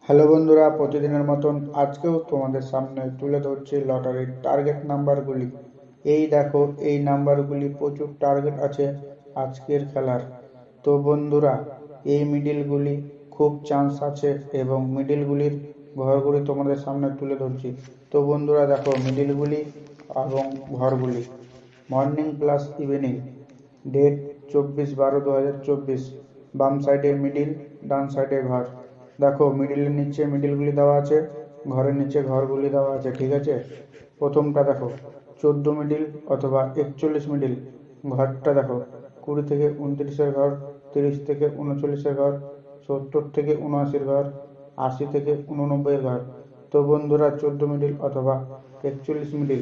Hello বন্ধুরা, প্রতিদিনের মতন আজকেও তোমাদের সামনে তুলে ধরছি লটারির টার্গেট নাম্বারগুলি। এই দেখো, এই নাম্বারগুলি প্রচুর টার্গেট আছে আজকের খেলার। তো বন্ধুরা, এই মিডিলগুলি খুব চান্স আছে এবং মিডিলগুলির ঘরগুলি তোমাদের সামনে তুলে ধরছি। তো বন্ধুরা দেখো, মিডিলগুলি এবং ঘরগুলি। Morning plus evening, date 24/12/2024। বাম সাইডে মিডিল, ডান সাইডে ঘর। দেখো, মিডিলের নিচে মিডিলগুলি দেওয়া আছে, ঘরের নিচে ঘরগুলি দেওয়া আছে, ঠিক আছে। প্রথমটা দেখো 14 মিডিল অথবা 41 মিডিল। ঘরটা দেখো 20 থেকে 29-এর ঘর, 30 থেকে 39-এর ঘর, 70 থেকে 79-এর ঘর, 80 থেকে 89-এর ঘর। তো বন্ধুরা, 14 মিডিল অথবা 41 মিডিল,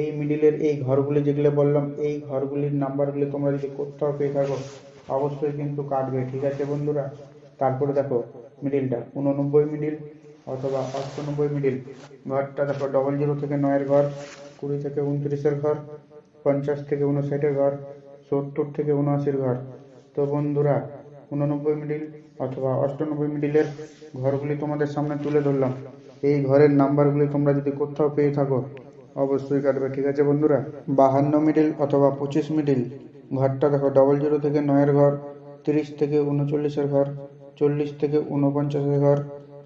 এই মিডিলের এই ঘরগুলি যেগুলো বললাম, এই ঘরগুলির নাম্বারগুলি তোমরা যদি কোথাও পেয়ে থাকো অবশ্যই কিন্তু কাটবে, ঠিক আছে বন্ধুরা। তারপরে দেখো মিডিলটা 89 মিডিল অথবা 98 মিডিল। ঘরটা দেখো 00 থেকে 9-এর ঘর, 20 থেকে 29-এর ঘর, 50 থেকে 59-এর ঘর, 70 থেকে 79-এর ঘর। তো বন্ধুরা, 89 মিডিল অথবা 98 মিডিলের ঘরগুলি তোমাদের সামনে তুলে ধরলাম। এই ঘরের নাম্বারগুলি তোমরা যদি কোথাও পেয়ে থাকো অবশ্যই কাটবে, ঠিক আছে বন্ধুরা। 52 মিডিল অথবা 25 মিডিল। ঘরটা দেখো 00 থেকে 9-এর ঘর, 30 থেকে 39-এর ঘর, 40 থেকে 49-এর ঘর,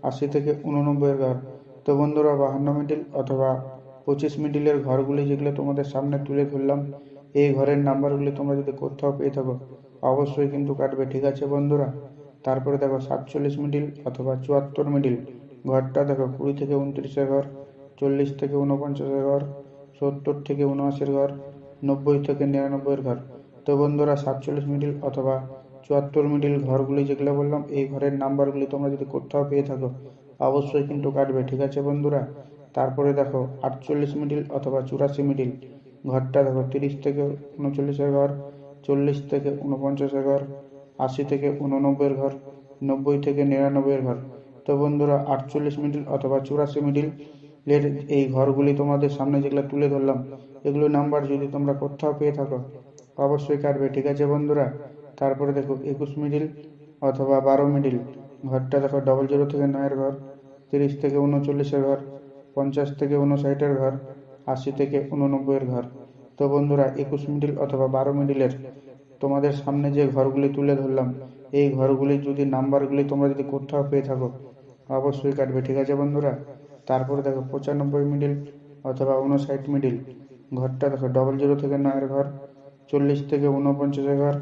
80 থেকে 89-এর ঘর। তো বন্ধুরা, 52 মিডিল অথবা 25 মিডিলের ঘরগুলি যেগুলো তোমাদের সামনে তুলে ধরলাম, এই ঘরের নাম্বারগুলি তোমরা যদি কোথাও পেয়ে থাকো অবশ্যই কিন্তু কাটবে, ঠিক আছে বন্ধুরা। তারপরে দেখো 47 মিডিল অথবা 74 মিডিল। ঘরটা দেখো 20 থেকে 29-এর ঘর, 40 থেকে 49-এর ঘর, 70 থেকে 79-এর ঘর, 90 থেকে 99-এর ঘর। তো বন্ধুরা, 47 মিডিল অথবা 74 মিডিল ঘরগুলি যেগুলো বললাম, এই ঘরের নাম্বারগুলি তোমরা যদি কোথাও পেয়ে থাকো অবশ্যই কিন্তু কাটবে, ঠিক আছে বন্ধুরা। তারপরে দেখো 48 মিডিল অথবা 84 মিডিল। ঘরটা দেখো 30 থেকে 39-এর ঘর, 40 থেকে 49-এর ঘর, 80 থেকে 89-এর ঘর, 90 থেকে 99-এর ঘর। তো বন্ধুরা, 48 মিডিল অথবা 84 মিডিল এর এই ঘরগুলি তোমাদের সামনে যেগুলো তুলে ধরলাম, এগুলো নাম্বার যদি তোমরা কোথাও পেয়ে থাকো অবশ্যই কাটবে, ঠিক আছে বন্ধুরা। তারপরে দেখো 21 মিডিল অথবা 12 মিডিল। ঘরটা দেখো 00 থেকে 9-এর ঘর, 30 থেকে 39-এর ঘর, 50 থেকে 59-এর ঘর, 80 থেকে 89-এর ঘর। তো বন্ধুরা, 21 মিডিল অথবা 12 মিডিলের তোমাদের সামনে যে ঘরগুলি তুলে ধরলাম, এই ঘরগুলি যদি নাম্বারগুলি তোমরা যদি কোথাও পেয়ে থাকো অবশ্যই কাটবে, ঠিক আছে বন্ধুরা। তারপরে দেখো 95 মিডিল অথবা 59 মিডিল। ঘরটা দেখো 00 থেকে 9-এর ঘর, 40 থেকে 49-এর ঘর,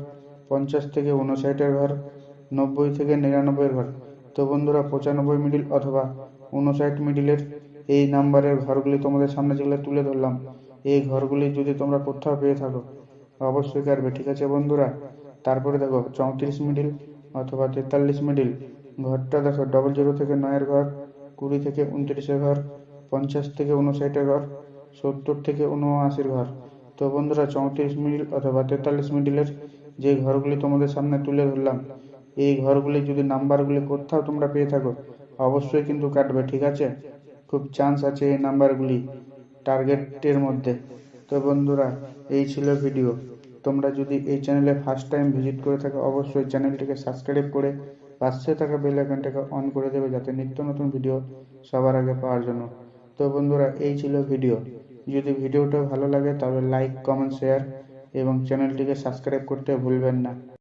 50 থেকে 59-এর ঘর, 90 থেকে 99-এর ঘর। তো বন্ধুরা, 95 মিডিল অথবা 59 মিডিলের এই নাম্বারের ঘরগুলি তোমাদের সামনে যেগুলো তুলে ধরলাম, এই ঘরগুলি যদি তোমরা কোথাও পেয়ে থাকো অবশ্যই কাটবে, ঠিক আছে বন্ধুরা। তারপরে দেখো 34 মিডিল অথবা 43 মিডিল। ঘরটা দেখো 00 থেকে 9-এর ঘর, 20 থেকে 29-এর ঘর, 50 থেকে 59-এর ঘর, 70 থেকে 79-এর ঘর। তো বন্ধুরা, 34 মিডিল অথবা 43 মিডিলের যে ঘরগুলি তোমাদের সামনে তুলে ধরলাম, এই ঘরগুলি যদি নাম্বারগুলি কোথাও তোমরা পেয়ে থাকো অবশ্যই কিন্তু কাটবে, ঠিক আছে। খুব চান্স আছে এই নাম্বারগুলি টার্গেটের মধ্যে। তো বন্ধুরা, এই ছিল ভিডিও। তোমরা যদি এই চ্যানেলে ফার্স্ট টাইম ভিজিট করে থাকো অবশ্যই চ্যানেলটিকে সাবস্ক্রাইব করে পাশে থাকা বেল আইকনটাকে অন করে দেবে, যাতে নিত্য নতুন ভিডিও সবার আগে পাওয়ার জন্য। তো বন্ধুরা, এই ছিল ভিডিও। যদি ভিডিওটা ভালো লাগে তবে লাইক, কমেন্ট, শেয়ার এবং চ্যানেলটিকে সাবস্ক্রাইব করতে ভুলবেন না।